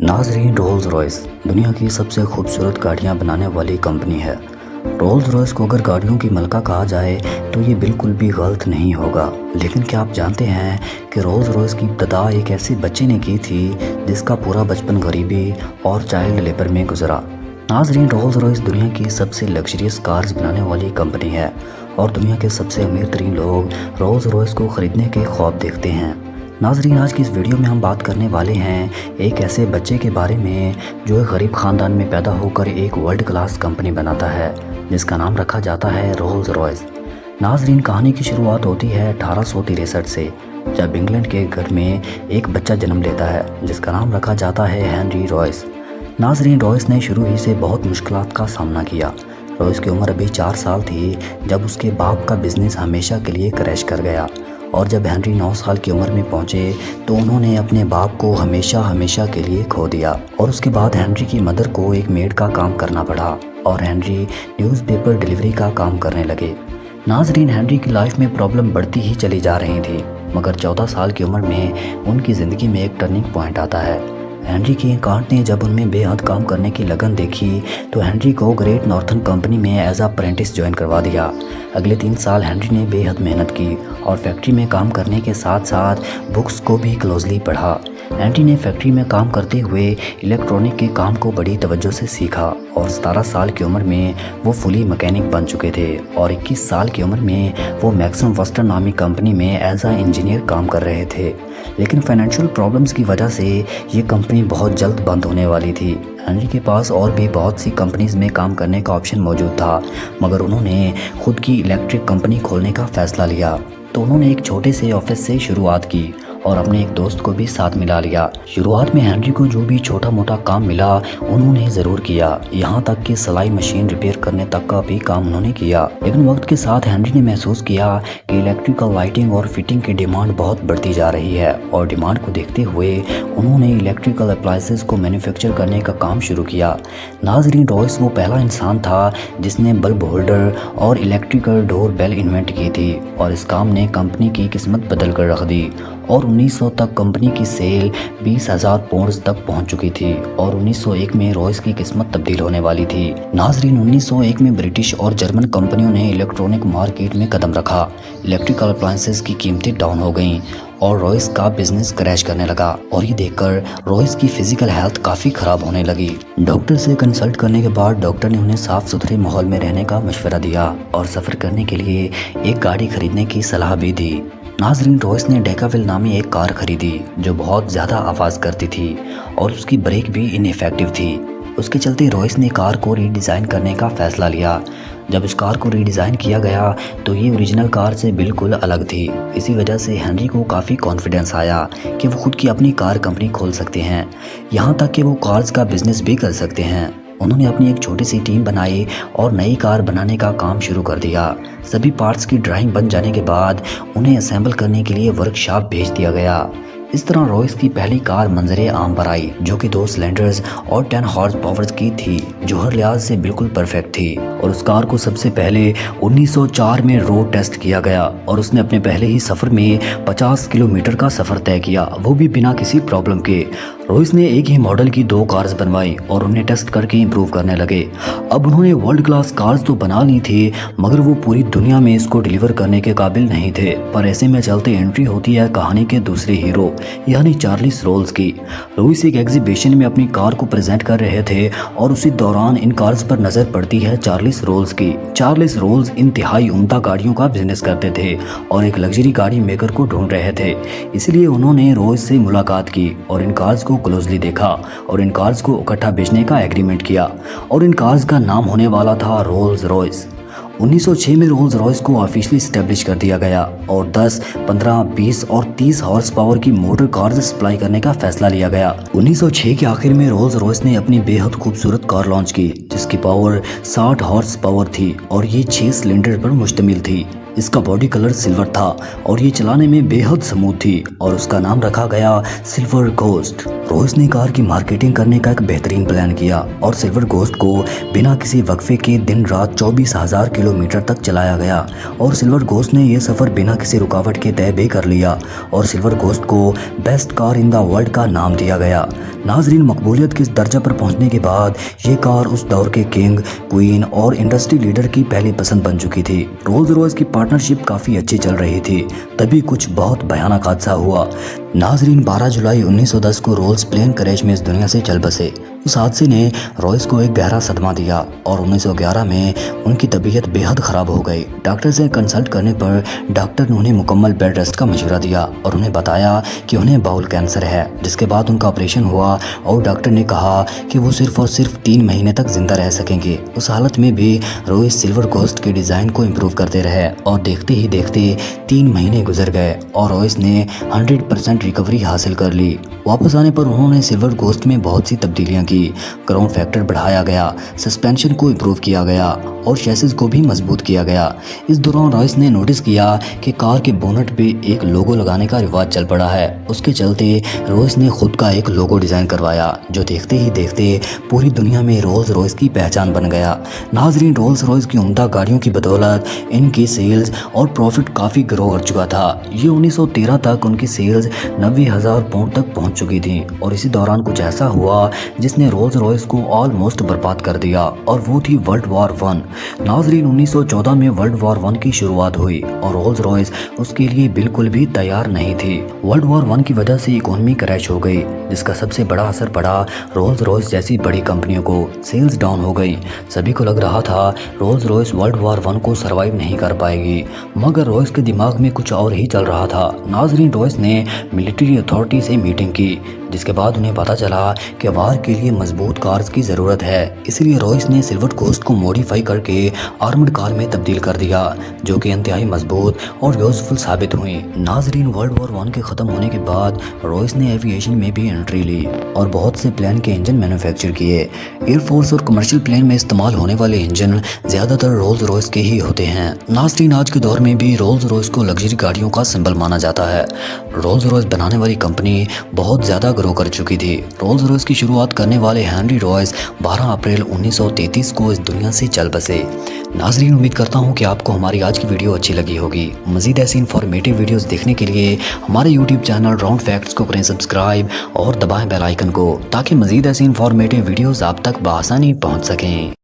ناظرین، Rolls Royce دنیا کی سب سے خوبصورت گاڑیاں بنانے والی کمپنی ہے۔ رولز رائس کو اگر گاڑیوں کی ملکہ کہا جائے تو یہ بالکل بھی غلط نہیں ہوگا، لیکن کیا آپ جانتے ہیں کہ رولز رائس کی ابتدا ایک ایسے بچے نے کی تھی جس کا پورا بچپن غریبی اور چائلڈ لیبر میں گزرا۔ ناظرین، رولز رائس دنیا کی سب سے لگژریس کارز بنانے والی کمپنی ہے اور دنیا کے سب سے امیر ترین لوگ رولز رائس کو خریدنے کے خواب دیکھتے ہیں۔ ناظرین، آج کی اس ویڈیو میں ہم بات کرنے والے ہیں ایک ایسے بچے کے بارے میں جو ایک غریب خاندان میں پیدا ہو کر ایک ورلڈ کلاس کمپنی بناتا ہے جس کا نام رکھا جاتا ہے رولز رائس۔ ناظرین، کہانی کی شروعات ہوتی ہے 1863 سے، جب انگلینڈ کے گھر میں ایک بچہ جنم لیتا ہے جس کا نام رکھا جاتا ہے ہنری رائس۔ ناظرین، رائس نے شروع ہی سے بہت مشکلات کا سامنا کیا۔ رائس کی عمر ابھی 4 سال تھی جب اس کے باپ کا بزنس ہمیشہ کے لیے کریش کر گیا، اور جب ہنری 9 سال کی عمر میں پہنچے تو انہوں نے اپنے باپ کو ہمیشہ کے لیے کھو دیا، اور اس کے بعد ہنری کی مدر کو ایک میڈ کا کام کرنا پڑا اور ہنری نیوز پیپر ڈیلیوری کا کام کرنے لگے۔ ناظرین، ہنری کی لائف میں پرابلم بڑھتی ہی چلی جا رہی تھی، مگر 14 سال کی عمر میں ان کی زندگی میں ایک ٹرننگ پوائنٹ آتا ہے۔ ہنری کی کانٹ نے جب ان میں بے حد کام کرنے کی لگن دیکھی تو ہنری کو گریٹ نارتھن کمپنی میں ایز اپرینٹس جوائن کروا دیا۔ اگلے 3 سال ہنری نے بے حد محنت کی اور فیکٹری میں کام کرنے کے ساتھ ساتھ بکس کو بھی کلوزلی پڑھا۔ ہنری نے فیکٹری میں کام کرتے ہوئے الیکٹرونک کے کام کو بڑی توجہ سے سیکھا اور 17 سال کی عمر میں وہ فلی مکینک بن چکے تھے، اور 21 سال کی عمر میں وہ میکسم وسٹرن نامی کمپنی میں ایز اے انجینئر کام کر رہے تھے۔ لیکن فائنینشیل پرابلمز کی وجہ سے یہ کمپنی بہت جلد بند ہونے والی تھی۔ ہنری کے پاس اور بھی بہت سی کمپنیز میں کام کرنے کا آپشن موجود تھا، مگر انہوں نے خود کی الیکٹرک کمپنی کھولنے کا فیصلہ لیا۔ تو انہوں نے ایک چھوٹے سے آفس سے شروعات کی اور اپنے ایک دوست کو بھی ساتھ ملا لیا۔ شروعات میں ہنری کو جو بھی چھوٹا موٹا کام ملا انہوں نے ضرور کیا، یہاں تک کہ سلائی مشین ریپیئر کرنے تک کا بھی کام انہوں نے کیا۔ لیکن وقت کے ساتھ ہنری نے محسوس کیا کہ الیکٹریکل لائٹنگ اور فٹنگ کی ڈیمانڈ بہت بڑھتی جا رہی ہے، اور ڈیمانڈ کو دیکھتے ہوئے انہوں نے الیکٹریکل اپلائنسز کو مینوفیکچر کرنے کا کام شروع کیا۔ ناظرین، رائس وہ پہلا انسان تھا جس نے بلب ہولڈر اور الیکٹریکل ڈور بیل انوینٹ کی تھی، اور اس کام نے کمپنی کی قسمت بدل کر رکھ دی، اور 1900 تک کمپنی کی سیل 20,000 پاؤنڈز تک پہنچ چکی تھی، اور 1901 میں رائس کی قسمت تبدیل ہونے والی تھی۔ ناظرین، 1901 میں برٹش اور جرمن کمپنیوں نے الیکٹرونک مارکیٹ میں قدم رکھا، الیکٹریکل اپلائنسز کی قیمتیں ڈاؤن ہو گئیں اور رائس کا بزنس کریش کرنے لگا، اور یہ دیکھ کر رائس کی فزیکل ہیلتھ کافی خراب ہونے لگی۔ ڈاکٹر سے کنسلٹ کرنے کے بعد ڈاکٹر نے انہیں صاف ستھرے ماحول میں رہنے کا مشورہ دیا اور سفر کرنے کے لیے ایک گاڑی خریدنے کی صلاح بھی دی۔ ناظرین، رائس نے ڈیکاویل نامی ایک کار خریدی جو بہت زیادہ آواز کرتی تھی اور اس کی بریک بھی ان ایفیکٹو تھی۔ اس کے چلتے رائس نے کار کو ری ڈیزائن کرنے کا فیصلہ لیا۔ جب اس کار کو ری ڈیزائن کیا گیا تو یہ اوریجنل کار سے بالکل الگ تھی۔ اسی وجہ سے ہنری کو کافی کانفیڈنس آیا کہ وہ خود کی اپنی کار کمپنی کھول سکتے ہیں، یہاں تک کہ وہ کارز کا بزنس بھی کر سکتے ہیں۔ انہوں نے اپنی ایک چھوٹی سی ٹیم بنائی اور نئی کار بنانے کا کام شروع کر دیا۔ سبھی پارٹس کی ڈرائنگ بن جانے کے بعد انہیں اسمبل کرنے کے لیے ورک شاپ بھیج دیا گیا۔ اس طرح رائس کی پہلی کار منظر عام پر آئی، جو کہ 2 سلنڈرز اور 10 ہارس پاورز کی تھی، جو ہر لحاظ سے بالکل پرفیکٹ تھی، اور اس کار کو سب سے پہلے 1904 میں روڈ ٹیسٹ کیا گیا، اور اس نے اپنے پہلے ہی سفر میں 50 کلومیٹر کا سفر طے کیا، وہ بھی بنا کسی پرابلم کے۔ رائس نے ایک ہی ماڈل کی 2 کارز بنوائی اور انہیں ٹیسٹ کر کے امپروو کرنے لگے۔ اب انہوں نے ورلڈ کلاس کارز تو بنا لی تھی، مگر وہ پوری دنیا میں اس کو ڈیلیور کرنے کے قابل نہیں تھے۔ پر ایسے میں چلتے انٹری ہوتی ہے کہانی کے دوسرے ہیرو یعنی چارلس رولز کی۔ رائس ایک ایگزیبیشن میں اپنی کار کو پریزنٹ کر رہے تھے اور اسی دوران ان کارز پر نظر پڑتی ہے چارلس رولز کی۔ چارلس رولز انتہائی عمدہ گاڑیوں کا بزنس کرتے تھے اور ایک لگژری گاڑی میکر کو ڈھونڈ رہے تھے، اس لیے انہوں نے رائس سے ملاقات کی اور ان کارز کو کلوزلی دیکھا اور ان کارز کو اکٹھا بیچنے کا ایگریمنٹ کیا، اور ان کارز کا نام ہونے والا تھا رولز رائس۔ 1906 میں رولز رائس کو آفیشلی اسٹیبلش کر دیا گیا اور 10، 15، 20 اور 30 ہارس پاور کی موٹر کارز سپلائی کرنے کا فیصلہ لیا گیا۔ 1906 کے آخر میں رولز رائس نے اپنی بے حد خوبصورت کار لانچ کی جس کی پاور 60 ہارس پاور تھی اور یہ 6 سلنڈر پر مشتمل تھی۔ اس کا باڈی کلر سلور تھا اور یہ چلانے میں بے حد سموتھ تھی اور اس کا نام رکھا گیا سلور گھوسٹ۔ رویس نے کار کی مارکیٹنگ کرنے کا ایک بہترین پلان کیا اور سلور گھوسٹ کو بنا کسی وقفے کے دن رات 24,000 کلومیٹر تک چلایا گیا اور سلور گھوسٹ نے یہ سفر بنا کسی رکاوٹ کے طے بھی کر لیا اور سلور گھوسٹ کو best car in the world کا نام دیا گیا۔ ناظرین، مقبولیت کے اس درجہ پر پہنچنے کے بعد یہ کار اس دور کے کنگ، کوئین اور انڈسٹری لیڈر کی پہلی پسند بن چکی تھی۔ رولز رویس کی پارٹنرشپ کافی اچھی چل رہی تھی، تبھی کچھ بہت بھیانک حادثہ ہوا۔ ناظرین، 12 جولائی 1910 کو رولز پلین کریش میں اس دنیا سے چل بسے۔ اس حادثے نے رویس کو ایک گہرا صدمہ دیا اور 1911 میں ان کی طبیعت بے حد خراب ہو گئی۔ ڈاکٹر سے کنسلٹ کرنے پر ڈاکٹر نے انہیں مکمل بیڈ ریسٹ کا مشورہ دیا اور انہیں بتایا کہ انہیں باؤل کینسر ہے، جس کے بعد ان کا آپریشن ہوا اور ڈاکٹر نے کہا کہ وہ صرف اور صرف 3 مہینے تک زندہ رہ سکیں گے۔ اس حالت میں بھی رویس سلور گھوسٹ کے ڈیزائن کو امپروو کرتے رہے اور دیکھتے ہی دیکھتے 3 مہینے گزر گئے اور رویس نے 100% ریکوری حاصل کر لی۔ واپس آنے پر انہوں نے سلور گھوسٹ میں بہت سی تبدیلیاں کی۔ گراؤنڈ فیکٹر بڑھایا گیا، سسپینشن کو امپروو کیا گیا اور شیسز کو بھی مضبوط کیا گیا۔ اس دوران رویس نے نوٹس کیا کہ کار کے بونٹ پہ ایک لوگو لگانے کا رواج چل پڑا ہے۔ اس کے چلتے رویس نے خود کا ایک لوگو ڈیزائن کروایا جو دیکھتے ہی دیکھتے پوری دنیا میں رولز رویس کی پہچان بن گیا۔ ناظرین، رولز رویس کی عمدہ گاڑیوں کی بدولت ان کی سیلز اور پروفٹ کافی گرو کر چکا تھا۔ یہ 1913 تک ان کی سیلز 90,000 پاؤنڈ تک پہنچ چکی تھیں اور اسی دوران کچھ ایسا ہوا جس نے رولز رویس کو آلموسٹ برباد کر دیا اور وہ تھی ورلڈ وار 1۔ ناظرین، 1914 میں ورلڈ وار 1 کی شروعات ہوئی اور رولز رویس اس کے لیے بالکل بھی تیار نہیں تھی۔ ورلڈ وار 1 کی وجہ سے اکانومی کریش ہو گئی، جس کا سب سے بڑا اثر پڑا رولز رویس جیسی بڑی کمپنیوں کو۔ سیلز ڈاؤن ہو گئی، سبھی کو لگ رہا تھا رولز رویس ورلڈ وار 1 کو سروائیو نہیں کر پائے گی، مگر رویس کے دماغ میں کچھ اور ہی چل رہا تھا۔ ناظرین، رویس نے ملٹری اتھارٹی سے میٹنگ کی، جس کے بعد انہیں پتا چلا کہ وار کے لیے مضبوط کارز کی ضرورت ہے، اس لیے رویس نے سلور گھوسٹ کو موڈیفائی کر کے آرمڈ کار میں تبدیل کر دیا، جو کہ انتہائی مضبوط اور یوزفل ثابت ہوئی۔ ناظرین، ورلڈ وار 1 کے ختم ہونے کے بعد رویس نے ایوییشن میں بھی انٹری لی اور بہت سے پلین کے انجن مینوفیکچر کیے۔ ایئر فورس اور کمرشل پلین میں استعمال ہونے والے انجن زیادہ تر رولز رویس کے ہی ہوتے ہیں۔ ناظرین، آج کے دور میں بھی رولز رویس کو لگژری گاڑیوں کا سمبل مانا جاتا ہے۔ رولز رویس بنانے والی کمپنی بہت زیادہ گرو کر چکی تھی۔ رولز رویس کی شروعات کرنے والے ہنری رویس 12 اپریل 1933 کو اس دنیا سے چل بسے۔ ناظرین، امید کرتا ہوں کہ آپ کو ہماری آج کی ویڈیو اچھی لگی ہوگی۔ مزید ایسی انفارمیٹیو ویڈیوز دیکھنے کے لیے ہمارے یوٹیوب چینل راؤنڈ فیکٹس کو کریں سبسکرائب اور دبائیں بیل آئیکن کو، تاکہ مزید ایسی انفارمیٹیو ویڈیوز آپ تک بآسانی پہنچ سکیں۔